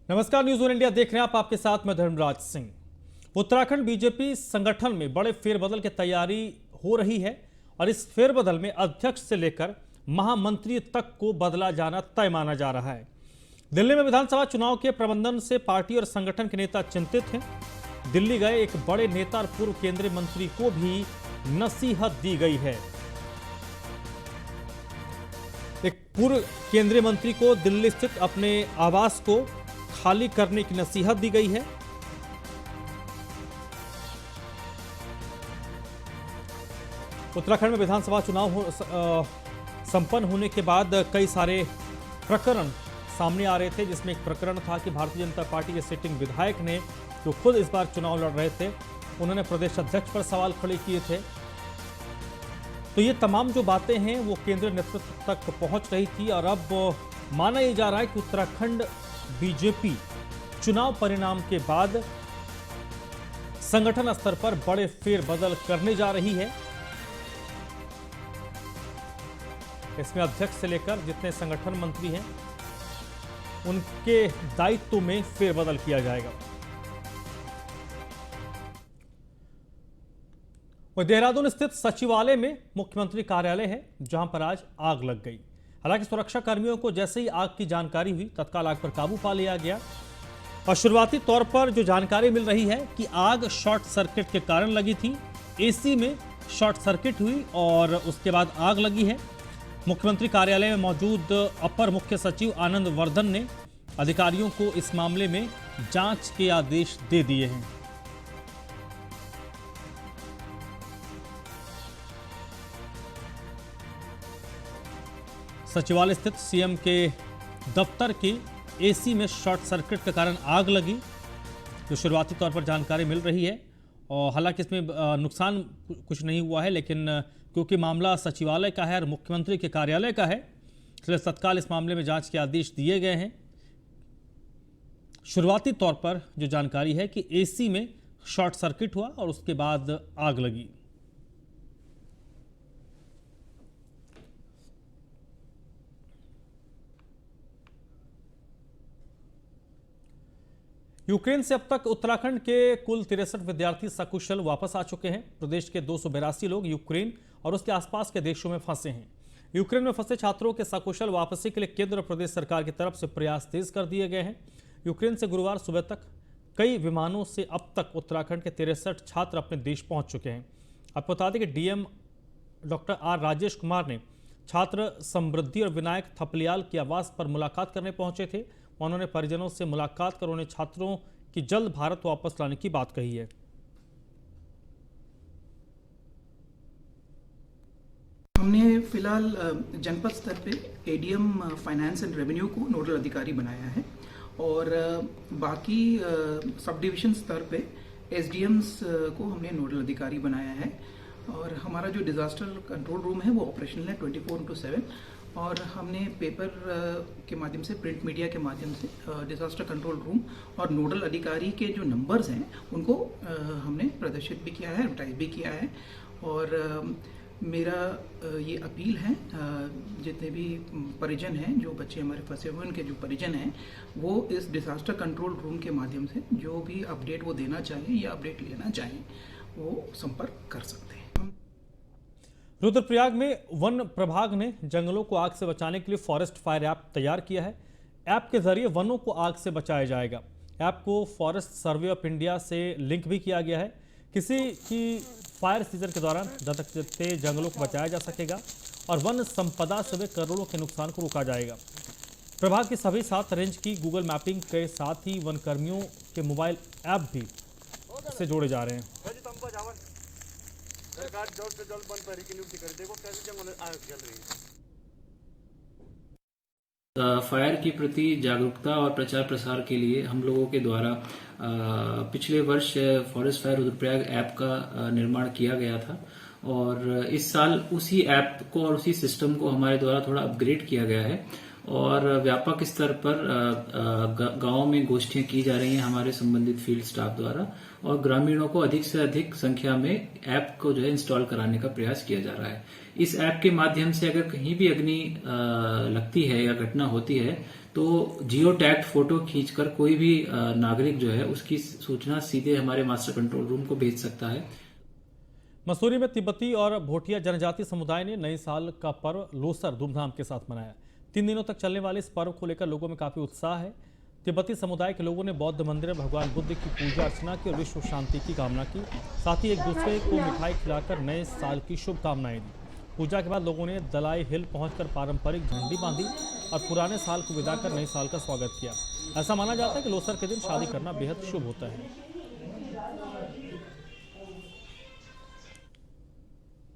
नमस्कार, news one India देख रहे हैं आपके साथ मैं धर्मराज सिंह। उत्तराखंड बीजेपी संगठन में बड़े फेरबदल की तैयारी हो रही है और इस फेरबदल में अध्यक्ष से लेकर महामंत्री तक को बदला जाना तय माना जा रहा है। दिल्ली में विधानसभा चुनाव के प्रबंधन से पार्टी और संगठन के नेता चिंतित हैं। दिल्ली गए एक बड़े नेता और पूर्व केंद्रीय मंत्री को भी नसीहत दी गई है। एक पूर्व केंद्रीय मंत्री को दिल्ली स्थित अपने आवास को खाली करने की नसीहत दी गई है। उत्तराखंड में विधानसभा चुनाव संपन्न होने के बाद कई सारे प्रकरण सामने आ रहे थे, जिसमें एक प्रकरण था कि भारतीय जनता पार्टी के सिटिंग विधायक ने, जो खुद इस बार चुनाव लड़ रहे थे, उन्होंने प्रदेश अध्यक्ष पर सवाल खड़े किए थे। तो ये तमाम जो बातें हैं वो केंद्रीय नेतृत्व तक पहुंच रही थी और अब माना यह जा रहा है कि उत्तराखंड बीजेपी चुनाव परिणाम के बाद संगठन स्तर पर बड़े फेरबदल करने जा रही है। इसमें अध्यक्ष से लेकर जितने संगठन मंत्री हैं उनके दायित्व में फेरबदल किया जाएगा। वह देहरादून स्थित सचिवालय में मुख्यमंत्री कार्यालय है, जहां पर आज आग लग गई। हालांकि सुरक्षा कर्मियों को जैसे ही आग की जानकारी हुई, तत्काल आग पर काबू पा लिया गया और शुरुआती तौर पर जो जानकारी मिल रही है कि आग शॉर्ट सर्किट के कारण लगी थी। एसी में शॉर्ट सर्किट हुई और उसके बाद आग लगी है। मुख्यमंत्री कार्यालय में मौजूद अपर मुख्य सचिव आनंद वर्धन ने अधिकारियों को इस मामले में जांच के आदेश दे दिए हैं। सचिवालय स्थित सीएम के दफ्तर के एसी में शॉर्ट सर्किट के कारण आग लगी, जो शुरुआती तौर पर जानकारी मिल रही है। और हालांकि इसमें नुकसान कुछ नहीं हुआ है, लेकिन क्योंकि मामला सचिवालय का है और मुख्यमंत्री के कार्यालय का है, इसलिए तत्काल इस मामले में जांच के आदेश दिए गए हैं। शुरुआती तौर पर जो जानकारी है कि एसी में शॉर्ट सर्किट हुआ और उसके बाद आग लगी। यूक्रेन से अब तक उत्तराखंड के कुल 63 विद्यार्थी सकुशल वापस आ चुके हैं। प्रदेश के 282 लोग यूक्रेन और उसके आसपास के देशों में फंसे हैं। यूक्रेन में फंसे छात्रों के सकुशल वापसी के लिए केंद्र और प्रदेश सरकार की तरफ से प्रयास तेज कर दिए गए हैं। यूक्रेन से गुरुवार सुबह तक कई विमानों से अब तक उत्तराखंड के 63 छात्र अपने देश पहुंच चुके हैं। आपको बता दें कि DM doctor R Rajesh Kumar ने छात्र समृद्धि और विनायक थपलियाल के आवास पर मुलाकात करने पहुंचे थे। उन्होंने परिजनों से मुलाकात कर उन्हें छात्रों की जल्द भारत वापस लाने की बात कही है। हमने फिलहाल जनपद स्तर पे एडीएम फाइनेंस एंड रेवेन्यू को नोडल अधिकारी बनाया है और बाकी सब डिवीजन स्तर पे एसडीएम्स को हमने नोडल अधिकारी बनाया है। और हमारा जो डिजास्टर कंट्रोल रूम है वो ऑपरेशनल है 24/7 और हमने पेपर के माध्यम से, प्रिंट मीडिया के माध्यम से डिजास्टर कंट्रोल रूम और नोडल अधिकारी के जो नंबर्स हैं उनको हमने प्रदर्शित भी किया है, एडवर्टाइज भी किया है। और मेरा ये अपील है, जितने भी परिजन हैं, जो बच्चे हमारे फंसे हुए उनके जो परिजन हैं, वो इस डिजास्टर कंट्रोल रूम के माध्यम से जो भी अपडेट वो देना चाहिए या अपडेट लेना चाहिए वो संपर्क कर सकते हैं। रुद्रप्रयाग में वन प्रभाग ने जंगलों को आग से बचाने के लिए फॉरेस्ट फायर ऐप तैयार किया है। ऐप के जरिए वनों को आग से बचाया जाएगा। ऐप को फॉरेस्ट सर्वे ऑफ इंडिया से लिंक भी किया गया है। किसी की फायर सीजन के दौरान धधकते जंगलों को बचाया जा सकेगा और वन संपदा से हुए करोड़ों के नुकसान को रोका जाएगा। प्रभाग की सभी 7 रेंज की गूगल मैपिंग के साथ ही वन कर्मियों के मोबाइल ऐप भी इससे जोड़े जा रहे हैं। सरकार जल्द से जल्द वन पर की नियुक्ति करे। देखो कैसे जंगल आग जल रही है। फायर के प्रति जागरूकता और प्रचार प्रसार के लिए हम लोगों के द्वारा पिछले वर्ष फॉरेस्ट फायर रुद्रप्रयाग ऐप का निर्माण किया गया था और इस साल उसी ऐप को और उसी सिस्टम को हमारे द्वारा थोड़ा अपग्रेड किया गया है और व्यापक स्तर पर गांवों में गोष्ठियां की जा रही हैं हमारे संबंधित फील्ड स्टाफ द्वारा और ग्रामीणों को अधिक से अधिक संख्या में ऐप को जो है इंस्टॉल कराने का प्रयास किया जा रहा है। इस ऐप के माध्यम से अगर कहीं भी अग्नि लगती है या घटना होती है तो जियो टैग्ड फोटो खींचकर कोई भी नागरिक जो है उसकी सूचना सीधे हमारे मास्टर कंट्रोल रूम को भेज सकता है। मसूरी में तिब्बती और भोटिया जनजाति समुदाय ने नए साल का पर्व लोसर धूमधाम के साथ मनाया। 3 दिनों तक चलने वाले इस पर्व को लेकर लोगों में काफी उत्साह है। तिब्बती समुदाय के लोगों ने बौद्ध मंदिर में भगवान बुद्ध की पूजा अर्चना की और विश्व शांति की कामना की। साथ ही एक दूसरे को मिठाई खिलाकर नए साल की शुभकामनाएं दी। पूजा के बाद लोगों ने दलाई हिल पहुंचकर पारंपरिक झंडी बांधी और पुराने साल को विदा कर नए साल का स्वागत किया। ऐसा माना जाता है कि लोसर के दिन शादी करना बेहद शुभ होता है।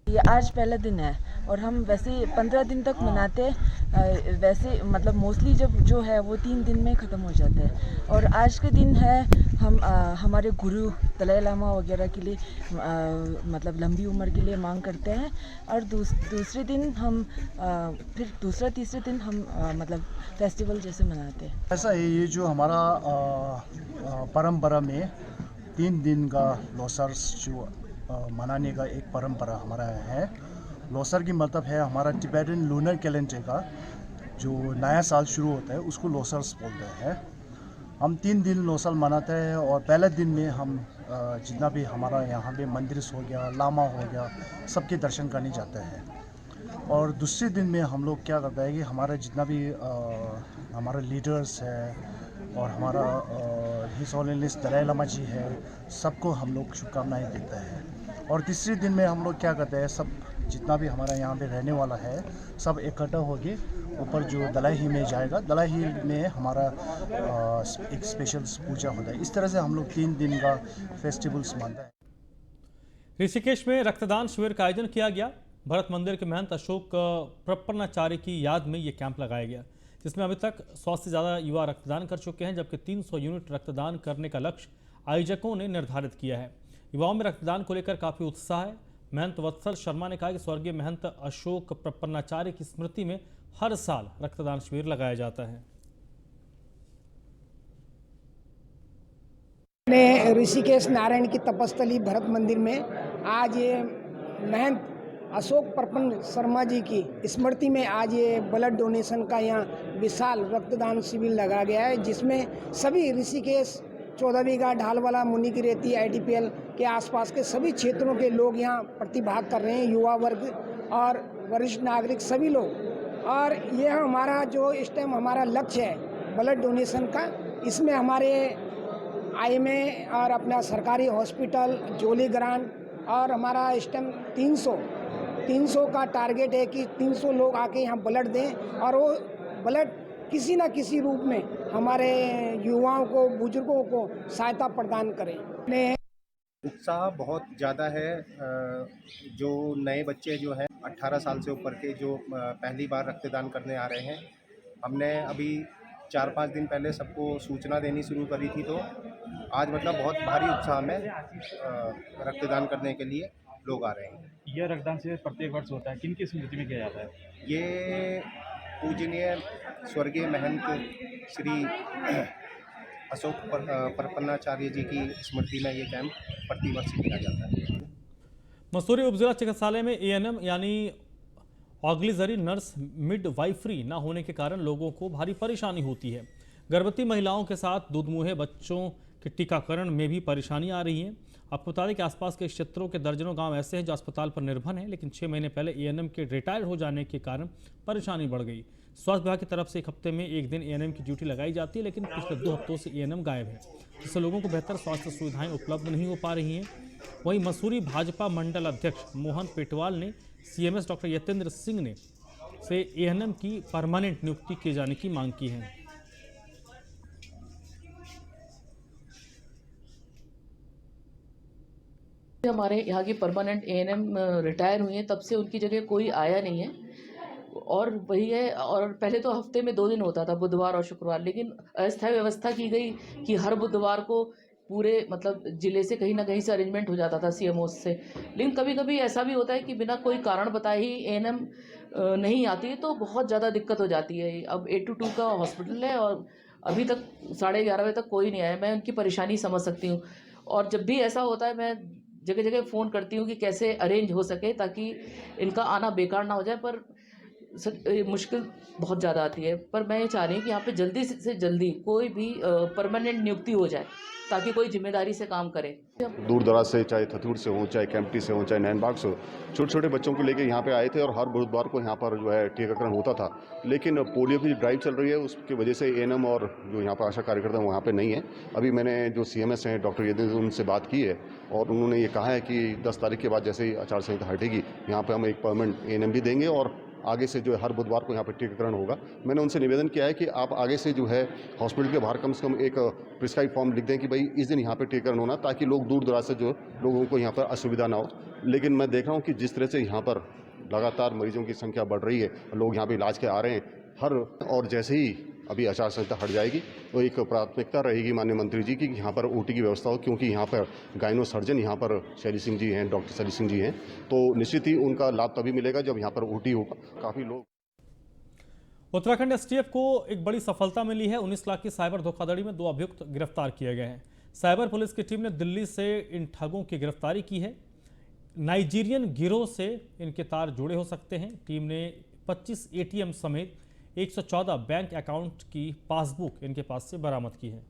ये आज पहला दिन है और हम वैसे 15 दिन तक मनाते हैं। वैसे मतलब मोस्टली जब जो है वो 3 दिन में ख़त्म हो जाता है। और आज के दिन है हम हमारे गुरु दलाई लामा वगैरह के लिए मतलब लंबी उम्र के लिए मांग करते हैं। और दूसरे दिन हम फिर दूसरा तीसरे दिन हम मतलब फेस्टिवल जैसे मनाते हैं। ऐसा है, ये जो हमारा परंपरा में 3 दिन का लोसर जो मनाने का एक परंपरा हमारा है। लोसर की मतलब है हमारा टिबेटन लूनर कैलेंडर का जो नया साल शुरू होता है उसको लोसर्स बोलते हैं। हम 3 दिन लोसर मनाते हैं और पहले दिन में हम जितना भी हमारा यहाँ पे मंदिर हो गया, लामा हो गया, सबके दर्शन करने जाते हैं। और दूसरे दिन में हम लोग क्या करते हैं कि हमारा जितना भी हमारा लीडर्स है और हमारा हिज होलीनेस दलाई लामा जी है, सबको हम लोग शुभकामनाएं देते हैं। और तीसरे दिन में हम लोग क्या करते हैं, सब जितना भी हमारा यहाँ पे रहने वाला है सब इकट्ठा होके ऊपर जो दलाई हिल में जाएगा, दलाई हिल में हमारा एक स्पेशल पूजा होता है। इस तरह से हम लोग 3 दिन का फेस्टिवल्स मानते हैं। ऋषिकेश में रक्तदान शिविर का आयोजन किया गया। भरत मंदिर के महंत अशोक प्रपन्नाचार्य की याद में ये कैंप लगाया गया, जिसमें अभी तक 100 से ज़्यादा युवा रक्तदान कर चुके हैं, जबकि 300 यूनिट रक्तदान करने का लक्ष्य आयोजकों ने निर्धारित किया है। युवाओं में रक्तदान को लेकर काफ़ी उत्साह है। महंत वत्सल शर्मा ने कहा कि स्वर्गीय महंत अशोक प्रपन्नाचार्य की स्मृति में हर साल रक्तदान शिविर लगाया जाता है। ऋषिकेश नारायण की तपस्थली भरत मंदिर में आज ये महंत अशोक प्रपन्न शर्मा जी की स्मृति में आज ये ब्लड डोनेशन का यहाँ विशाल रक्तदान शिविर लगाया गया है, जिसमें सभी ऋषिकेश 14 बीघा ढालवाला मुनि की रेती ITPL के आसपास के सभी क्षेत्रों के लोग यहाँ प्रतिभाग कर रहे हैं, युवा वर्ग और वरिष्ठ नागरिक सभी लोग। और ये हमारा जो इस टाइम हमारा लक्ष्य है ब्लड डोनेशन का, इसमें हमारे IMA और अपना सरकारी हॉस्पिटल जोली ग्रांट और हमारा इस टाइम 300 का टारगेट है कि 300 लोग आके यहाँ ब्लड दें और वो ब्लड किसी न किसी रूप में हमारे युवाओं को, बुजुर्गों को सहायता प्रदान करें। उत्साह बहुत ज़्यादा है। जो नए बच्चे जो हैं 18 साल से ऊपर के जो पहली बार रक्तदान करने आ रहे हैं, हमने अभी 4-5 दिन पहले सबको सूचना देनी शुरू करी थी, तो आज मतलब बहुत भारी उत्साह में रक्तदान करने के लिए लोग आ रहे हैं। यह रक्तदान शिविर प्रत्येक वर्ष होता है, किन की स्मृति में किया जाता है? ये पूजनीय स्वर्गीय महंत श्री अशोक प्रपन्नाचार्य जी की स्मृति में ये कैंप प्रतिवर्ष किया जाता है। मसूरी उपजिला चिकित्सालय में ANM यानी ऑग्लिजरी नर्स मिडवाइफरी न होने के कारण लोगों को भारी परेशानी होती है। गर्भवती महिलाओं के साथ दूधमुहे बच्चों के टीकाकरण में भी परेशानी आ रही है। आपको बता दें कि आसपास के क्षेत्रों के दर्जनों गांव ऐसे हैं जो अस्पताल पर निर्भर हैं, लेकिन 6 महीने पहले ANM के रिटायर हो जाने के कारण परेशानी बढ़ गई। स्वास्थ्य विभाग की तरफ से एक हफ्ते में एक दिन ANM की ड्यूटी लगाई जाती है, लेकिन पिछले 2 हफ्तों से ANM गायब है, जिससे लोगों को बेहतर स्वास्थ्य सुविधाएं उपलब्ध नहीं हो पा रही हैं। वहीं मसूरी भाजपा मंडल अध्यक्ष मोहन पेटवाल ने CMS डॉक्टर यतेंद्र सिंह ने से ANM की परमानेंट नियुक्ति किए जाने की मांग की है। हमारे यहाँ की परमानेंट ANM रिटायर हुई हैं, तब से उनकी जगह कोई आया नहीं है। और वही है, और पहले तो हफ्ते में 2 दिन होता था, बुधवार और शुक्रवार, लेकिन अस्थायी व्यवस्था की गई कि हर बुधवार को पूरे मतलब जिले से कहीं ना कहीं से अरेंजमेंट हो जाता था CMO से। लेकिन कभी कभी ऐसा भी होता है कि बिना कोई कारण बताए ही ANM नहीं आती, तो बहुत ज़्यादा दिक्कत हो जाती है। अब 8 to 2 का हॉस्पिटल है और अभी तक 11:30 बजे तक कोई नहीं आया। मैं उनकी परेशानी समझ सकती हूँ, और जब भी ऐसा होता है मैं जगह जगह फ़ोन करती हूँ कि कैसे अरेंज हो सके ताकि इनका आना बेकार ना हो जाए, पर मुश्किल बहुत ज़्यादा आती है। पर मैं ये चाह रही हूँ कि यहाँ पे जल्दी से जल्दी कोई भी परमानेंट नियुक्ति हो जाए ताकि कोई जिम्मेदारी से काम करे। दूर दराज से, चाहे थतूर से हो, चाहे कैंपटी से हो, चाहे नैनबाग से हो, छोटे छोटे बच्चों को लेकर यहाँ पे आए थे और हर बुधवार को यहाँ पर जो है टीकाकरण होता था। लेकिन पोलियो की ड्राइव चल रही है, उसकी वजह से एएनएम और जो यहाँ पर आशा कार्यकर्ता वहाँ पे नहीं है। अभी मैंने जो सीएमएस हैं डॉक्टर यदि उनसे बात की है और उन्होंने ये कहा है कि 10 तारीख के बाद जैसे ही आचार संहिता हटेगी यहाँ पर हम एक परमानेंट एएनएम भी देंगे और आगे से जो है हर बुधवार को यहाँ पर टीकाकरण होगा। मैंने उनसे निवेदन किया है कि आप आगे से जो है हॉस्पिटल के बाहर कम से कम एक प्रिस्क्राइब फॉर्म लिख दें कि भाई इस दिन यहाँ पे टीकाकरण होना, ताकि लोग दूर दराज से जो लोगों को यहाँ पर असुविधा ना हो। लेकिन मैं देख रहा हूँ कि जिस तरह से यहाँ पर लगातार मरीजों की संख्या बढ़ रही है, लोग यहाँ पे इलाज के आ रहे हैं और जैसे ही अभी आचार संहिता हट जाएगी तो एक प्राथमिकता रहेगी माननीय मंत्री जी की यहाँ पर ओटी की व्यवस्था हो, क्योंकि यहाँ पर गायनो सर्जन यहाँ पर शैली सिंह जी हैं, डॉक्टर शैली सिंह जी हैं, तो निश्चित ही उनका लाभ तभी मिलेगा जब यहाँ पर ओटी होगा। काफ़ी लोग उत्तराखंड एसटीएफ को एक बड़ी सफलता मिली है। 19 लाख की साइबर धोखाधड़ी में 2 अभियुक्त गिरफ्तार किए गए हैं। साइबर पुलिस की टीम ने दिल्ली से इन ठगों की गिरफ्तारी की है। नाइजीरियन गिरोह से इनके तार जुड़े हो सकते हैं। टीम ने 25 एटीएम समेत 114 बैंक अकाउंट की पासबुक इनके पास से बरामद की है।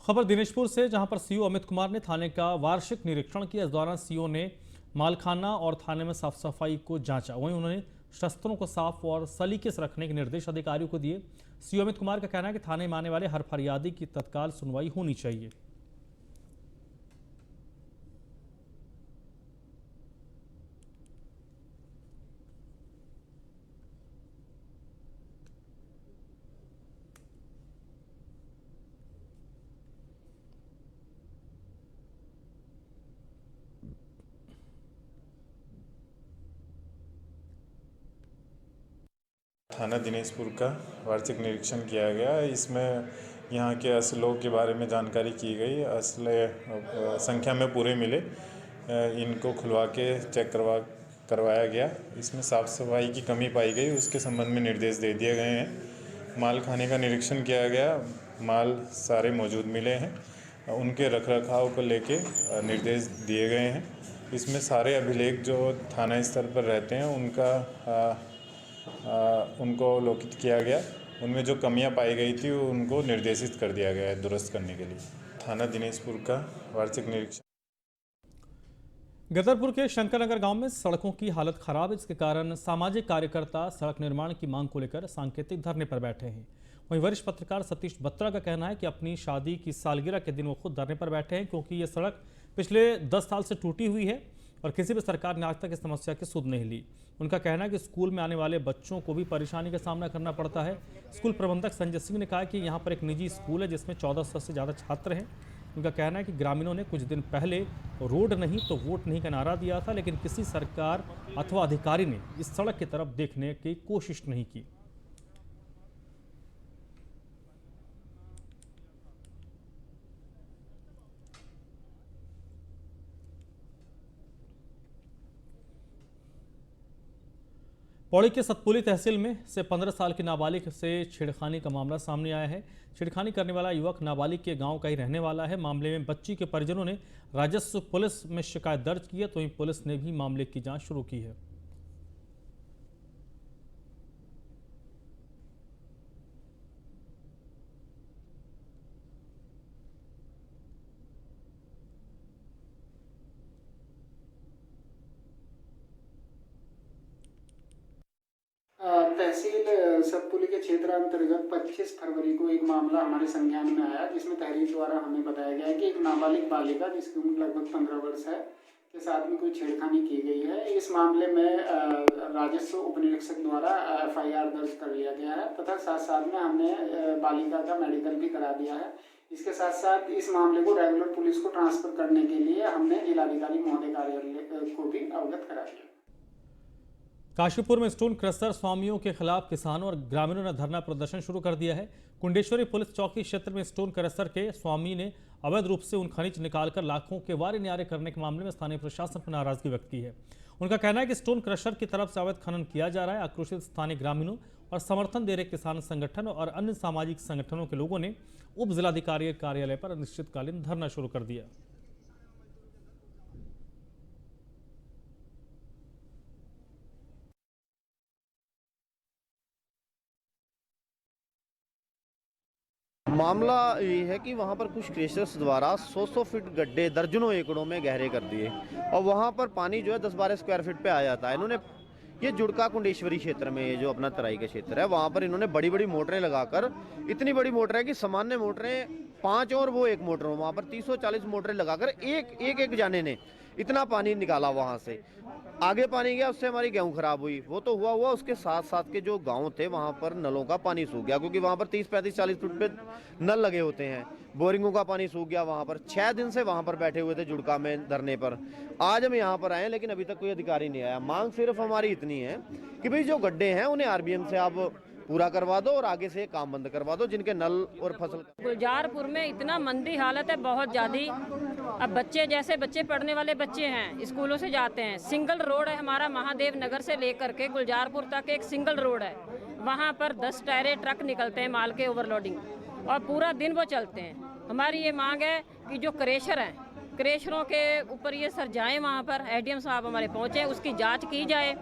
खबर दिनेशपुर से, जहां पर सीओ अमित कुमार ने थाने का वार्षिक निरीक्षण किया। इस दौरान सीओ ने मालखाना और थाने में साफ सफाई को जांचा। वहीं उन्होंने शस्त्रों को साफ और सलीके से रखने के निर्देश अधिकारियों को दिए। सीओ अमित कुमार का कहना है कि थाने में आने वाले हर फरियादी की तत्काल सुनवाई होनी चाहिए। थाना दिनेशपुर का वार्षिक निरीक्षण किया गया। इसमें यहाँ के असलों के बारे में जानकारी की गई। असले संख्या में पूरे मिले, इनको खुलवा के चेक करवाया गया। इसमें साफ़ सफाई की कमी पाई गई, उसके संबंध में निर्देश दे दिए गए हैं। माल खाने का निरीक्षण किया गया, माल सारे मौजूद मिले हैं, उनके रखरखाव को लेके निर्देश दिए गए हैं। इसमें सारे अभिलेख जो थाना स्तर पर रहते हैं उनको अवलोकित किया गया। उनमें जो कमियां पाई गई थी उनको निर्देशित कर दिया गया है दुरुस्त करने के लिए। थाना दिनेशपुर का वार्षिक निरीक्षण। गदरपुर के शंकरनगर गांव में सड़कों की हालत खराब है, जिसके कारण सामाजिक कार्यकर्ता सड़क निर्माण की मांग को लेकर सांकेतिक धरने पर बैठे हैं। वहीं वरिष्ठ पत्रकार सतीश बत्रा का कहना है कि अपनी शादी की सालगिरह के दिन वो खुद धरने पर बैठे हैं, क्योंकि ये सड़क पिछले 10 साल से टूटी हुई है और किसी भी सरकार ने आज तक इस समस्या की सुध नहीं ली। उनका कहना है कि स्कूल में आने वाले बच्चों को भी परेशानी का सामना करना पड़ता है। स्कूल प्रबंधक संजय सिंह ने कहा कि यहाँ पर एक निजी स्कूल है जिसमें 1400 से ज़्यादा छात्र हैं। उनका कहना है कि ग्रामीणों ने कुछ दिन पहले रोड नहीं तो वोट नहीं का नारा दिया था, लेकिन किसी सरकार अथवा अधिकारी ने इस सड़क की तरफ देखने की कोशिश नहीं की। पौड़ी के सतपुली तहसील में से 15 साल की नाबालिग से छेड़खानी का मामला सामने आया है। छेड़खानी करने वाला युवक नाबालिग के गांव का ही रहने वाला है। मामले में बच्ची के परिजनों ने राजस्व पुलिस में शिकायत दर्ज की है, तो वहीं पुलिस ने भी मामले की जांच शुरू की है। तहसील सतपुली के क्षेत्र अंतर्गत 25 फरवरी को एक मामला हमारे संज्ञान में आया, जिसमें तहरीर द्वारा हमें बताया गया है कि एक नाबालिग बालिका जिसकी उम्र लगभग 15 वर्ष है के साथ में कोई छेड़खानी की गई है। इस मामले में राजस्व उपनिरीक्षक द्वारा FIR दर्ज कर लिया गया है तथा साथ साथ में हमने बालिका का मेडिकल भी करा दिया है। इसके साथ साथ इस मामले को रेगुलर पुलिस को ट्रांसफर करने के लिए हमने जिलाधिकारी महोदय कार्यालय को भी अवगत करा दिया। काशीपुर में स्टोन क्रशर स्वामियों के खिलाफ किसानों और ग्रामीणों ने धरना प्रदर्शन शुरू कर दिया है। कुंडेश्वरी पुलिस चौकी क्षेत्र में स्टोन क्रशर के स्वामी ने अवैध रूप से उन खनिज निकालकर लाखों के वारे न्यारे करने के मामले में स्थानीय प्रशासन पर नाराजगी व्यक्त की है। उनका कहना है कि स्टोन क्रशर की तरफ से अवैध खनन किया जा रहा है। आक्रोशित स्थानीय ग्रामीणों और समर्थन दे रहे किसान संगठन और अन्य सामाजिक संगठनों के लोगों ने उप जिलाधिकारी कार्यालय पर अनिश्चितकालीन धरना शुरू कर दिया। मामला ये है कि वहाँ पर कुछ क्रेशर्स द्वारा 100 फीट गड्ढे दर्जनों एकड़ों में गहरे कर दिए और वहाँ पर पानी जो है 10-12 स्क्वायर फीट पे आ जाता है। इन्होंने ये जुड़का कुंडेश्वरी क्षेत्र में, ये जो अपना तराई का क्षेत्र है, वहाँ पर इन्होंने बड़ी बड़ी मोटरें लगाकर, इतनी बड़ी मोटर है कि सामान्य मोटरें 5 और वो एक मोटर हो, वहाँ पर 30-40 मोटरें लगाकर एक जाने ने इतना पानी निकाला। वहाँ से आगे पानी गया, उससे हमारी गेहूं खराब हुई। वो तो हुआ उसके साथ साथ के जो गांव थे वहाँ पर नलों का पानी सूख गया, क्योंकि वहाँ पर 30-35-40 फुट पे नल लगे होते हैं। बोरिंगों का पानी सूख गया। वहाँ पर 6 दिन से वहाँ पर बैठे हुए थे जुड़का में धरने पर। आज हम यहाँ पर आए लेकिन अभी तक कोई अधिकारी नहीं आया। मांग सिर्फ हमारी इतनी है कि भाई जो गड्ढे हैं उन्हें आरबीएम से आप पूरा करवा दो और आगे से काम बंद करवा दो, जिनके नल और फसल। गुलजारपुर में इतना मंदी हालत है, बहुत ज़्यादा। अब बच्चे पढ़ने वाले बच्चे हैं, स्कूलों से जाते हैं। सिंगल रोड है हमारा, महादेव नगर से लेकर के गुलजारपुर तक एक सिंगल रोड है। वहाँ पर 10 टायरे ट्रक निकलते हैं माल के ओवरलोडिंग, और पूरा दिन वो चलते हैं। हमारी ये मांग है कि जो क्रेशर हैं, क्रेशरों के ऊपर ये सर जाएँ, वहाँ पर एडीएम साहब हमारे पहुँचे, उसकी जाँच की जाए।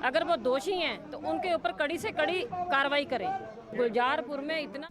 अगर वो दोषी हैं तो उनके ऊपर कड़ी से कड़ी कार्रवाई करें। गुलजारपुर में इतना